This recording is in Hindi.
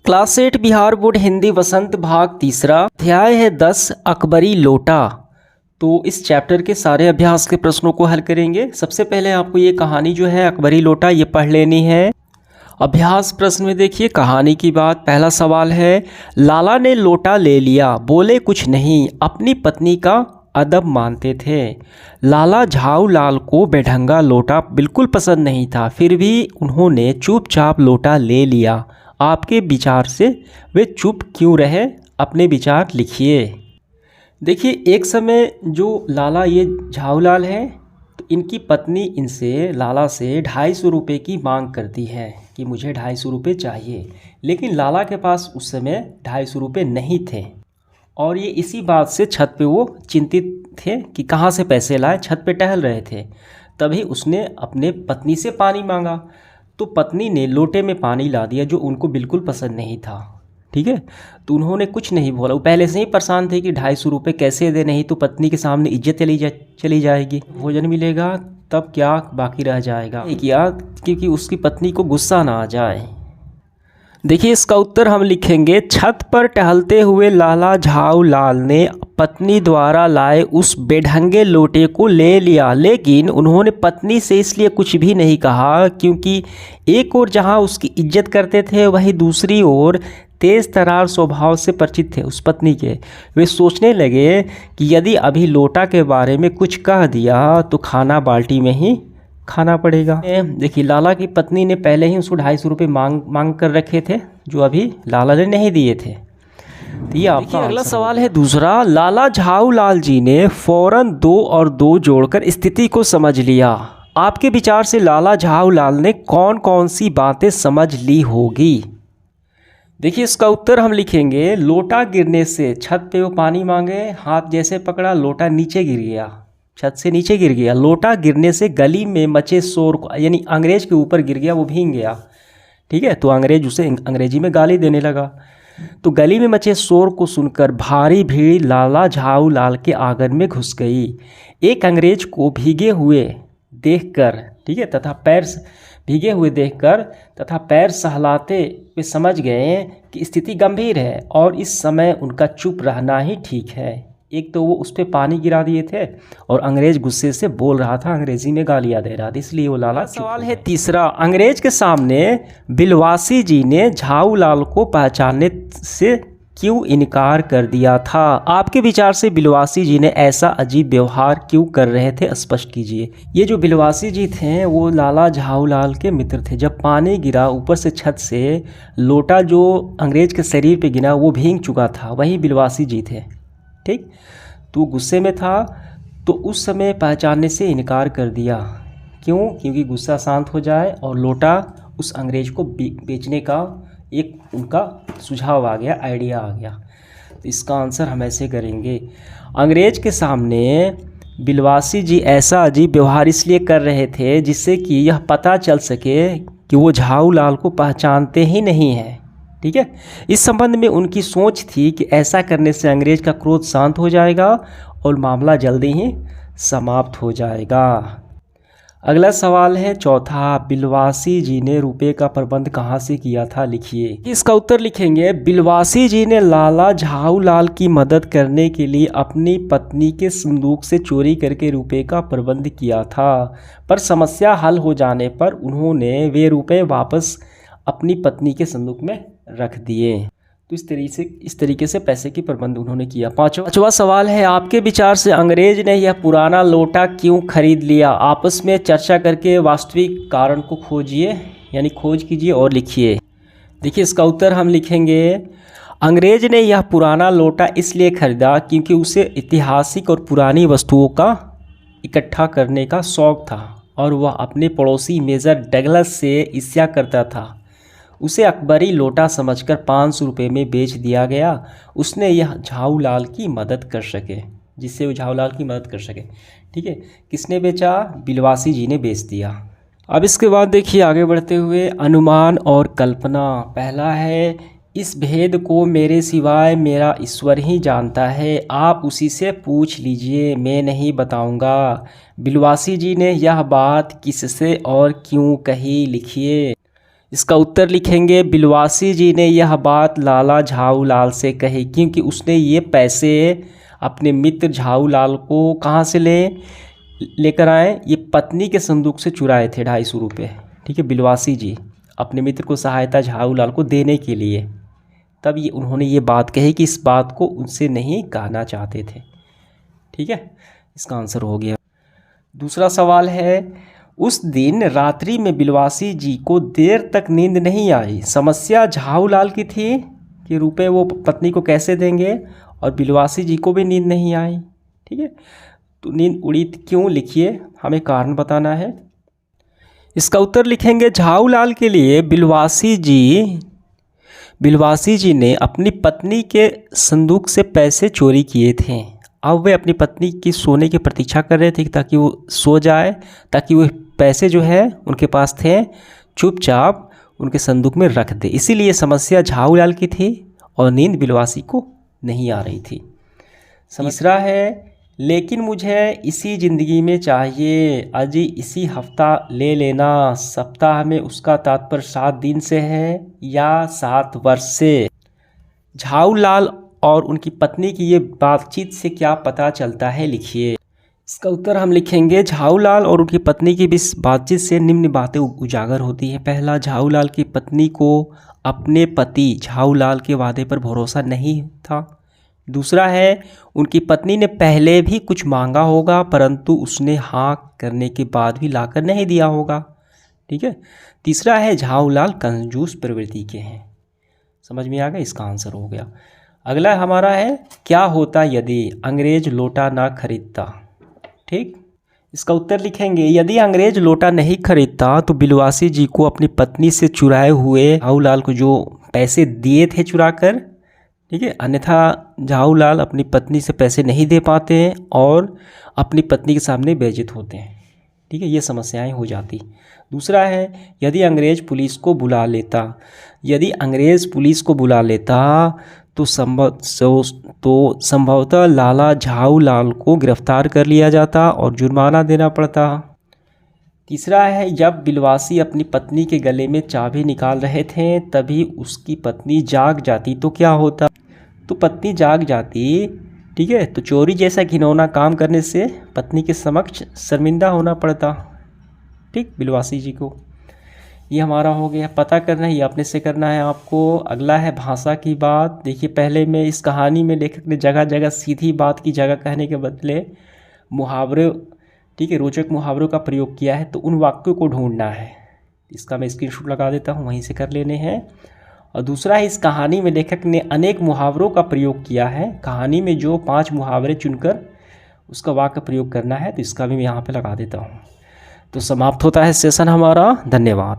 क्लास 8 बिहार बोर्ड हिंदी वसंत भाग तीसरा अध्याय है 10 अकबरी लोटा। तो इस चैप्टर के सारे अभ्यास के प्रश्नों को हल करेंगे। सबसे पहले आपको ये कहानी जो है अकबरी लोटा ये पढ़ लेनी है। अभ्यास प्रश्न में देखिए कहानी की बात। पहला सवाल है, लाला ने लोटा ले लिया, बोले कुछ नहीं, अपनी पत्नी का अदब मानते थे। लाला झाऊ लाल को बेढंगा लोटा बिल्कुल पसंद नहीं था, फिर भी उन्होंने चुपचाप लोटा ले लिया। आपके विचार से वे चुप क्यों रहे? अपने विचार लिखिए। देखिए, एक समय जो लाला ये झाऊलाल है, तो इनकी पत्नी इनसे लाला से 250 रुपये की मांग करती है कि मुझे 250 रुपये चाहिए। लेकिन लाला के पास उस समय 250 रुपये नहीं थे और ये इसी बात से छत पे वो चिंतित थे कि कहाँ से पैसे लाए। छत पे टहल रहे थे, तभी उसने अपने पत्नी से पानी मांगा। तो पत्नी ने लोटे में पानी ला दिया जो उनको बिल्कुल पसंद नहीं था। ठीक है, तो उन्होंने कुछ नहीं बोला। वो पहले से ही परेशान थे कि 250 रुपये कैसे दे, नहीं तो पत्नी के सामने इज्जत चली जाएगी, भोजन मिलेगा तब क्या बाकी रह जाएगा, किया क्योंकि उसकी पत्नी को गुस्सा ना आ जाए। देखिए, इसका उत्तर हम लिखेंगे, छत पर टहलते हुए लाला झाऊ लाल ने पत्नी द्वारा लाए उस बेढंगे लोटे को ले लिया, लेकिन उन्होंने पत्नी से इसलिए कुछ भी नहीं कहा क्योंकि एक ओर जहां उसकी इज्जत करते थे, वहीं दूसरी ओर तेज़ तरार स्वभाव से परिचित थे उस पत्नी के। वे सोचने लगे कि यदि अभी लोटा के बारे में कुछ कह दिया तो खाना बाल्टी में ही खाना पड़ेगा। देखिए, लाला की पत्नी ने पहले ही उसको 250 रुपये मांग कर रखे थे जो अभी लाला ने नहीं दिए थे। तो ये आपका अगला सवाल है दूसरा। लाला झाऊ लाल जी ने फौरन 2 और 2 जोड़कर स्थिति को समझ लिया। आपके विचार से लाला झाऊ लाल ने कौन कौन सी बातें समझ ली होगी? देखिए, इसका उत्तर हम लिखेंगे, लोटा गिरने से छत पे वो पानी मांगे, हाथ जैसे पकड़ा, लोटा नीचे गिर गया, छत से नीचे गिर गया। लोटा गिरने से गली में मचे शोर को, यानी अंग्रेज के ऊपर गिर गया, वो भीग गया। ठीक है, तो अंग्रेज उसे अंग्रेजी में गाली देने लगा। तो गली में मचे शोर को सुनकर भारी भीड़ लाला झाऊ लाल के आंगन में घुस गई। एक अंग्रेज को भीगे हुए देखकर, ठीक है, तथा पैर सहलाते वे समझ गए कि स्थिति गंभीर है और इस समय उनका चुप रहना ही ठीक है। एक तो वो उस पर पानी गिरा दिए थे और अंग्रेज गुस्से से बोल रहा था, अंग्रेजी में गालियाँ दे रहा था, इसलिए वो लाला। सवाल है तीसरा। अंग्रेज के सामने बिलवासी जी ने झाऊ लाल को पहचानने से क्यों इनकार कर दिया था? आपके विचार से बिलवासी जी ने ऐसा अजीब व्यवहार क्यों कर रहे थे, स्पष्ट कीजिए। ये जो बिलवासी जी थे वो लाला झाऊ लाल के मित्र थे। जब पानी गिरा ऊपर से छत से, लोटा जो अंग्रेज के शरीर पे गिरा वो भीग चुका था, वही बिलवासी जी थे। ठीक, तो गुस्से में था, तो उस समय पहचानने से इनकार कर दिया। क्यों? क्योंकि गुस्सा शांत हो जाए और लोटा उस अंग्रेज को बेचने का एक उनका सुझाव आ गया, आइडिया आ गया। तो इसका आंसर हम ऐसे करेंगे, अंग्रेज के सामने बिलवासी जी ऐसा अजीब व्यवहार इसलिए कर रहे थे जिससे कि यह पता चल सके कि वो झाऊ लाल को पहचानते ही नहीं हैं। ठीक है, इस संबंध में उनकी सोच थी कि ऐसा करने से अंग्रेज का क्रोध शांत हो जाएगा और मामला जल्दी ही समाप्त हो जाएगा। अगला सवाल है चौथा। बिलवासी जी ने रुपए का प्रबंध कहाँ से किया था, लिखिए। इसका उत्तर लिखेंगे, बिलवासी जी ने लाला झाऊ लाल की मदद करने के लिए अपनी पत्नी के संदूक से चोरी करके रुपए का प्रबंध किया था, पर समस्या हल हो जाने पर उन्होंने वे रुपए वापस अपनी पत्नी के संदूक में रख दिए। तो इस तरीके से पैसे की प्रबंध उन्होंने किया। पांचवा सवाल है, आपके विचार से अंग्रेज ने यह पुराना लोटा क्यों खरीद लिया? आपस में चर्चा करके वास्तविक कारण को खोजिए, यानी खोज कीजिए और लिखिए। देखिए, इसका उत्तर हम लिखेंगे, अंग्रेज ने यह पुराना लोटा इसलिए खरीदा क्योंकि उसे ऐतिहासिक और पुरानी वस्तुओं का इकट्ठा करने का शौक़ था और वह अपने पड़ोसी मेजर डगलस से ईर्ष्या करता था। उसे अकबरी लोटा समझकर 500 रुपये में बेच दिया गया। उसने यह झाऊ लाल की मदद कर सके, जिससे वो झाऊ लाल की मदद कर सके। ठीक है, किसने बेचा? बिलवासी जी ने बेच दिया। अब इसके बाद देखिए आगे बढ़ते हुए, अनुमान और कल्पना। पहला है, इस भेद को मेरे सिवाय मेरा ईश्वर ही जानता है, आप उसी से पूछ लीजिए, मैं नहीं बताऊंगा। बिलवासी जी ने यह बात किससे और क्यों कही, लिखिए। इसका उत्तर लिखेंगे बिलवासी जी ने यह बात लाला झाऊलाल से कही, क्योंकि उसने ये पैसे अपने मित्र झाऊलाल को कहाँ से लेकर आए, ये पत्नी के संदूक से चुराए थे 250 रुपये। ठीक है, बिलवासी जी अपने मित्र को सहायता झाऊलाल को देने के लिए, तब ये उन्होंने ये बात कही कि इस बात को उनसे नहीं कहना चाहते थे। ठीक है, इसका आंसर हो गया। दूसरा सवाल है, उस दिन रात्रि में बिलवासी जी को देर तक नींद नहीं आई। समस्या झाऊलाल की थी कि रुपए वो पत्नी को कैसे देंगे, और बिलवासी जी को भी नींद नहीं आई। ठीक है, तो नींद उड़ी क्यों, लिखिए, हमें कारण बताना है। इसका उत्तर लिखेंगे झाऊलाल के लिए बिलवासी जी ने अपनी पत्नी के संदूक से पैसे चोरी किए थे। अब वे अपनी पत्नी की सोने की प्रतीक्षा कर रहे थे ताकि वो सो जाए, ताकि वो पैसे जो है उनके पास थे चुपचाप उनके संदूक में रख दे। इसीलिए समस्या झाऊलाल की थी और नींद बिलवासी को नहीं आ रही थी। तीसरा है, लेकिन मुझे इसी ज़िंदगी में चाहिए, अजी इसी हफ्ता ले लेना। सप्ताह में उसका तात्पर्य 7 दिन से है या 7 वर्ष से। झाऊलाल और उनकी पत्नी की ये बातचीत से क्या पता चलता है, लिखिए। इसका उत्तर हम लिखेंगे झाऊलाल और उनकी पत्नी की इस बातचीत से निम्न बातें उजागर होती हैं। पहला, झाऊलाल की पत्नी को अपने पति झाऊलाल के वादे पर भरोसा नहीं था। दूसरा है, उनकी पत्नी ने पहले भी कुछ मांगा होगा परंतु उसने हाँ करने के बाद भी लाकर नहीं दिया होगा। ठीक है। तीसरा है, झाऊलाल कंजूस प्रवृत्ति के हैं। समझ में आ गया, इसका आंसर हो गया। अगला हमारा है, क्या होता यदि अंग्रेज लोटा ना खरीदता। ठीक, इसका उत्तर लिखेंगे, यदि अंग्रेज लोटा नहीं खरीदता तो बिलवासी जी को अपनी पत्नी से चुराए हुए झाऊलाल को जो पैसे दिए थे चुरा कर, ठीक है, अन्यथा झाऊलाल अपनी पत्नी से पैसे नहीं दे पाते हैं और अपनी पत्नी के सामने बेइज्जत होते हैं। ठीक है, ये समस्याएं हो जाती। दूसरा है, यदि अंग्रेज पुलिस को बुला लेता तो संभवतः लाला झाऊलाल को गिरफ्तार कर लिया जाता और जुर्माना देना पड़ता। तीसरा है, जब बिलवासी अपनी पत्नी के गले में चाबी निकाल रहे थे तभी उसकी पत्नी जाग जाती तो क्या होता। तो पत्नी जाग जाती, ठीक है, तो चोरी जैसा घिनौना काम करने से पत्नी के समक्ष शर्मिंदा होना पड़ता। ठीक, बिलवासी जी को। ये हमारा हो गया, पता करना है, ये अपने से करना है आपको। अगला है भाषा की बात। देखिए, पहले में इस कहानी में लेखक ने जगह जगह सीधी बात की जगह कहने के बदले मुहावरे, ठीक है, रोचक मुहावरों का प्रयोग किया है, तो उन वाक्यों को ढूंढना है। इसका मैं स्क्रीनशॉट लगा देता हूँ, वहीं से कर लेने हैं। और दूसरा है, इस कहानी में लेखक ने अनेक मुहावरों का प्रयोग किया है। कहानी में जो 5 मुहावरे चुनकर उसका वाक्य प्रयोग करना है, तो इसका भी मैं यहाँ पे लगा देता हूँ। तो समाप्त होता है सेशन हमारा। धन्यवाद।